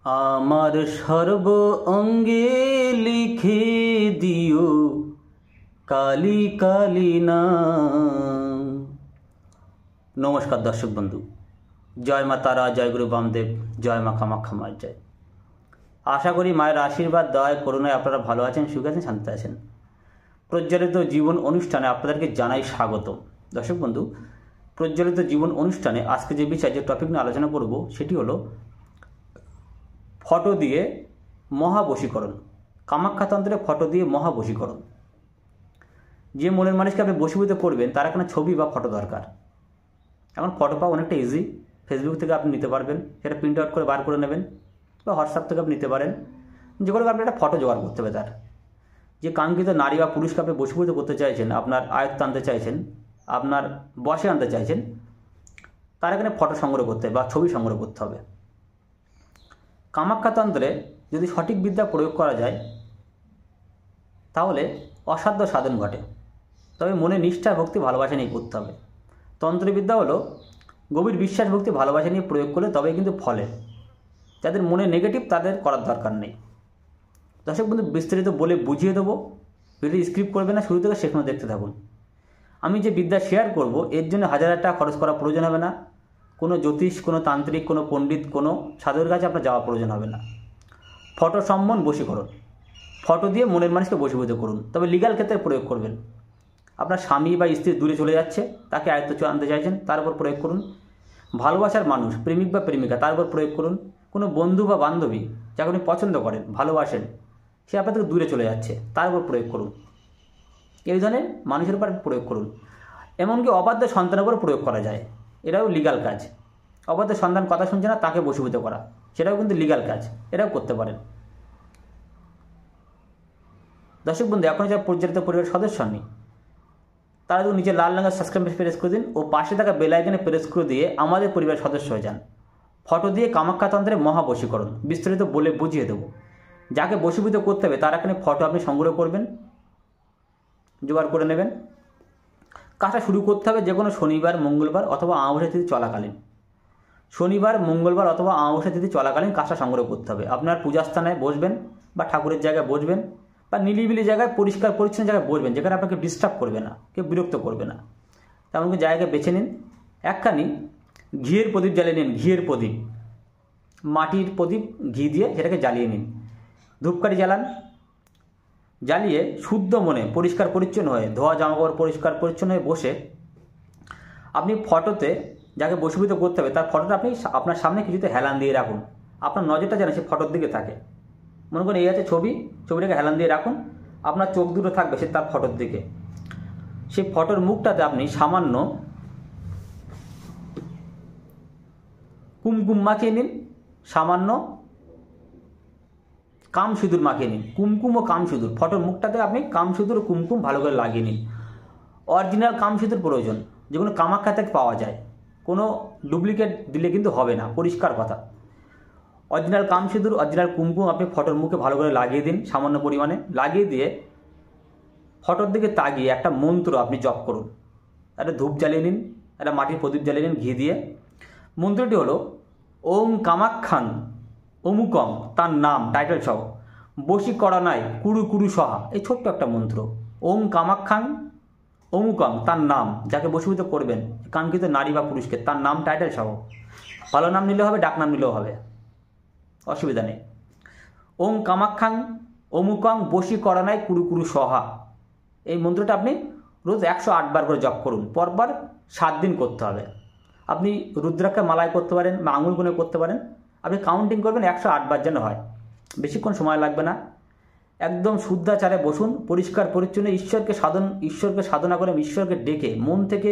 আমার সর্ব অঙ্গে লিখে দিও কালী কালী নাম। নমস্কার দর্শক বন্ধু, জয় মা তারা, জয় গুরু বামদেব, জয় মা কামাখ্যা মায়ের জয়। আশা করি মায়ের আশীর্বাদ দয় করুণায় আপনারা ভালো আছেন, সুখে আছেন, শান্তিতে আছেন। প্রজ্বলিত জীবন অনুষ্ঠানে আপনাদেরকে জানাই স্বাগত। দর্শক বন্ধু, প্রজ্বলিত জীবন অনুষ্ঠানে আজকে যে বিষয়, যে টপিক নিয়ে আলোচনা করব সেটি হলো ফটো দিয়ে মহাবশীকরণ। কামাখ্যাতন্ত্রে ফটো দিয়ে মহাবশীকরণ। যে মনের মানুষকে আপনি বশীভূত করবেন তার এখানে ছবি বা ফটো দরকার। এখন ফটো পাওয়া অনেকটা ইজি। ফেসবুক থেকে আপনি নিতে পারবেন, সেটা প্রিন্ট আউট করে বার করে নেবেন, বা হোয়াটসঅ্যাপ থেকে আপনি নিতে পারেন। যে কোনো আপনি একটা ফটো জোগাড় করতে হবে তার। যে কাঙ্ক্ষিত নারী বা পুরুষকে আপনি বশীভূত করতে চাইছেন, আপনার আয়ত্তে আনতে চাইছেন, আপনার বশে আনতে চাইছেন, তার এখানে ফটো সংগ্রহ করতে হবে বা ছবি সংগ্রহ করতে হবে। কামাখ্যাতন্ত্রে যদি সঠিক বিদ্যা প্রয়োগ করা যায় তাহলে অসাধ্য সাধন ঘটে। তবে মনে নিষ্ঠা, ভক্তি, ভালোবাসা নিয়ে করতে হবে। তন্ত্রবিদ্যা হলো গভীর বিশ্বাস, ভক্তি, ভালোবাসা নিয়ে প্রয়োগ করলে তবেই কিন্তু ফলে। যাদের মনে নেগেটিভ তাদের করার দরকার নেই। দর্শক বন্ধু, বিস্তারিত বলে বুঝিয়ে দেবো, ভিডিও স্ক্রিপ্ট করবে না, শুরু থেকে সেখানে দেখতে থাকুন। আমি যে বিদ্যা শেয়ার করব এর জন্য 1000 টাকা খরচ করা প্রয়োজন হবে না। কোনো জ্যোতিষ, কোনো তান্ত্রিক, কোনো পণ্ডিত, কোনো সাধুর কাছে আপনার যাওয়া প্রয়োজন হবে না। ফটো সম্মান বশীকরণ। ফটো দিয়ে মনের মানুষকে বশীভূত করুন, তবে লিগ্যাল ক্ষেত্রে প্রয়োগ করবেন। আপনার স্বামী বা স্ত্রী দূরে চলে যাচ্ছে, তাকে আয়ত্ত আনতে চাইছেন, তার উপর প্রয়োগ করুন। ভালোবাসার মানুষ, প্রেমিক বা প্রেমিকা, তার উপর প্রয়োগ করুন। কোনো বন্ধু বা বান্ধবী যাকে আপনি পছন্দ করেন, ভালোবাসেন, সে আপনার থেকে দূরে চলে যাচ্ছে, তার উপর প্রয়োগ করুন। এই ধরনের মানুষের উপর প্রয়োগ করুন। এমনকি অবাধ্য সন্তানের উপর প্রয়োগ করা যায়, এটাও লিগ্যাল কাজ। অবাধ্য সন্তান কথা শুনছে না, তাকে বশীভূত করা, সেটাও কিন্তু লিগ্যাল কাজ, এটাও করতে পারেন। দর্শক বন্ধু, এখন যারা প্রজ্বলিত পরিবারের সদস্য হননি তারা যদি নিচে লাল রঙের সাবস্ক্রাইব প্রেস করে দিন ও পাশে থাকা বেল আইকনে প্রেস করে দিয়ে আমাদের পরিবারের সদস্য হয়ে যান। ফটো দিয়ে কামাখ্যাতন্ত্রে মহাবশীকরণ বিস্তারিত বলে বুঝিয়ে দেবো। যাকে বশীভূত করতে হবে তার এখানে ফটো আপনি সংগ্রহ করবেন, জোগাড় করে নেবেন। কাজটা শুরু করতে হবে যে কোনো শনিবার, মঙ্গলবার অথবা অমাবস্যা তিথি চলাকালীন। শনিবার, মঙ্গলবার অথবা অমাবস্যা তিথি চলাকালীন কাজটা সংগ্রহ করতে হবে। আপনার পূজাস্থানে বসবেন বা ঠাকুরের জায়গায় বসবেন বা নিলিবিলি জায়গায়, পরিষ্কার পরিচ্ছন্ন জায়গায় বসবেন, যেখানে আপনাকে ডিস্টার্ব করবে না, কেউ বিরক্ত করবে না, তেমন কোনো জায়গায় বেছে নিন। একখানি ঘিয়ের প্রদীপ জ্বালিয়ে নিন। ঘিয়ের প্রদীপ, মাটির প্রদীপ, ঘি দিয়ে সেটাকে জ্বালিয়ে নিন। ধূপকাঠি জ্বালান। জ্বালিয়ে শুদ্ধ মনে, পরিষ্কার পরিচ্ছন্ন হয়ে, ধোয়া জামাকাপড় পরিষ্কার পরিচ্ছন্ন হয়ে বসে আপনি ফটোতে যাকে বশীভূত করতে হবে তার ফটোটা আপনি আপনার সামনে কিছুতে হেলান দিয়ে রাখুন। আপনার নজরটা যেন সে ফটোর দিকে থাকে। মনে করুন এই আছে ছবি, ছবিটাকে হেলান দিয়ে রাখুন, আপনার চোখ দুটো থাকবে সে তার ফটোর দিকে। সেই ফটোর মুখটাতে আপনি সামান্য কুমকুম মাখিয়ে নিন, সামান্য কামসিঁদুর মাখিয়ে নিন। কুমকুম ও কামসিঁদুর, ফটোর মুখটাতে আপনি কামসিঁদুর ও কুমকুম ভালো করে লাগিয়ে নিন। অরিজিনাল কামসিঁদুর প্রয়োজন, যেগুলো কামাখ্যা থেকে পাওয়া যায়। কোনো ডুপ্লিকেট দিলে কিন্তু হবে না, পরিষ্কার কথা। অরিজিনাল কামসিঁদুর, অরিজিনাল কুমকুম আপনি ফটোর মুখে ভালো করে লাগিয়ে দিন, সামান্য পরিমাণে লাগিয়ে দিয়ে ফটোর দিকে তাকিয়ে একটা মন্ত্র আপনি জপ করুন। একটা ধূপ জ্বালিয়ে নিন, একটা মাটির প্রদীপ জ্বালিয়ে নিন ঘি দিয়ে। মন্ত্রটি হলো ওম কামাখ্যান অমুকম, তার নাম টাইটেল সহ, বশীকরণায় কুরু কুরু সহা। এই ছোট্ট একটা মন্ত্র। ওম কামাখ্যান অমুকম, তার নাম, যাকে বশীভূত করবেন, কাঙ্ক্ষিত নারী বা পুরুষকে, তার নাম টাইটেল সহ। ভালো নাম নিলেও হবে, ডাক নাম নিলেও হবে, অসুবিধা নেই। ওম কামাখ্যাং অমুকং বশীকরণায় কুরু কুরু সহা। এই মন্ত্রটা আপনি রোজ 108 বার করে জপ করুন। পরপর 7 দিন করতে হবে। আপনি রুদ্রাক্ষে মালায় করতে পারেন বা আঙুল গুনে করতে পারেন। আপনি কাউন্টিং করবেন 108 বার যেন হয়। বেশিক্ষণ সময় লাগবে না। একদম শুদ্ধাচারে বসুন, পরিষ্কার পরিচ্ছন্ন, ঈশ্বরকে সাধনা করে, ঈশ্বরকে ডেকে মন থেকে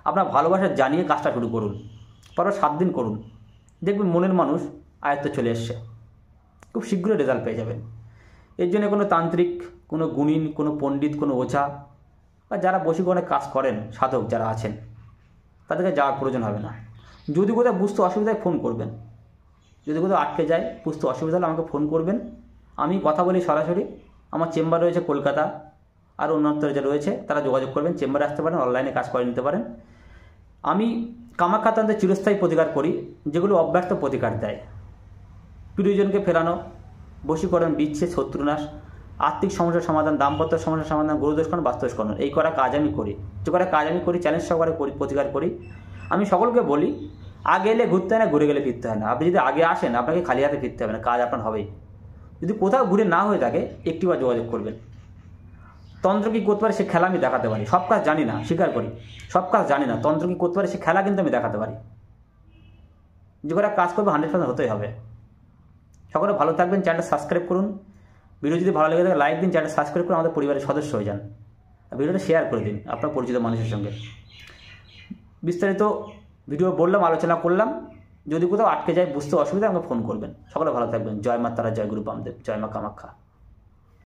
আপনার ভালোবাসা জানিয়ে কাজটা শুরু করুন। পরপর 7 দিন করুন, দেখবেন মনের মানুষ আয়ত্তে চলে এসছে। খুব শীঘ্রই রেজাল্ট পেয়ে যাবেন। এর জন্য কোনো তান্ত্রিক, কোনো গুণিন, কোনো পণ্ডিত, কোনো ওঝা বা যারা বশীকরণের কাজ করেন, সাধক যারা আছেন, তাদেরকে যাওয়ার প্রয়োজন হবে না। যদি কোথাও বুঝতে অসুবিধায় ফোন করবেন। যদি কোথাও আটকে যায়, বুঝতে অসুবিধা হলে আমাকে ফোন করবেন। আমি কথা বলি সরাসরি। আমার চেম্বার রয়েছে কলকাতা, আর অন্যত্র যে রয়েছে তারা যোগাযোগ করবেন। চেম্বারে আসতে পারেন, অনলাইনে কাজ করে নিতে পারেন। আমি কামাখ্যাতন্ত্রে চিরস্থায়ী প্রতিকার করি, যেগুলো অব্যর্থ প্রতিকার দেয়। প্রিয়জনকে ফেরানো, বশীকরণ, বিচ্ছেদ, শত্রুনাশ, আর্থিক সমস্যার সমাধান, দাম্পত্য সমস্যার সমাধান, গুরুদোষকরণ, বাস্তুদোষকরণ, এই করা কাজ আমি করি। যে করা কাজ আমি করি চ্যালেঞ্জ সহকারে প্রতিকার করি। আমি সকলকে বলি, আগে এলে ঘুরতে হয় না, ঘুরে গেলে ফিরতে হয় না। আপনি যদি আগে আসেন আপনাকে খালি হাতে ফিরতে হবে না, কাজ আপনার হবেই। যদি কোথাও ঘুরে না হয়ে থাকে একটিবার যোগাযোগ করবেন। তন্ত্র কী করতে পারে সে খেলা আমি দেখাতে পারি। সব কাজ জানি না, স্বীকার করি, সব কাজ জানি না। তন্ত্র কী করতে পারে সে খেলা কিন্তু আমি দেখাতে পারি। যে করা কাজ করবে 100% হতেই হবে। সকলে ভালো থাকবেন, চ্যানেলটা সাবস্ক্রাইব করুন। ভিডিও যদি ভালো লেগে থাকে লাইক দিন, চ্যানেলটা সাবস্ক্রাইব করে আমাদের পরিবারের সদস্য হয়ে যান। ভিডিওটা শেয়ার করে দিন আপনার পরিচিত মানুষের সঙ্গে। বিস্তারিত ভিডিও বললাম, আলোচনা করলাম। যদি কোথাও আটকে যায়, বুঝতে অসুবিধা, আমাকে ফোন করবেন। সকলে ভালো থাকবেন। জয় মা তারা, জয় গুরু বামদেব, জয় মা কামাখ্যা।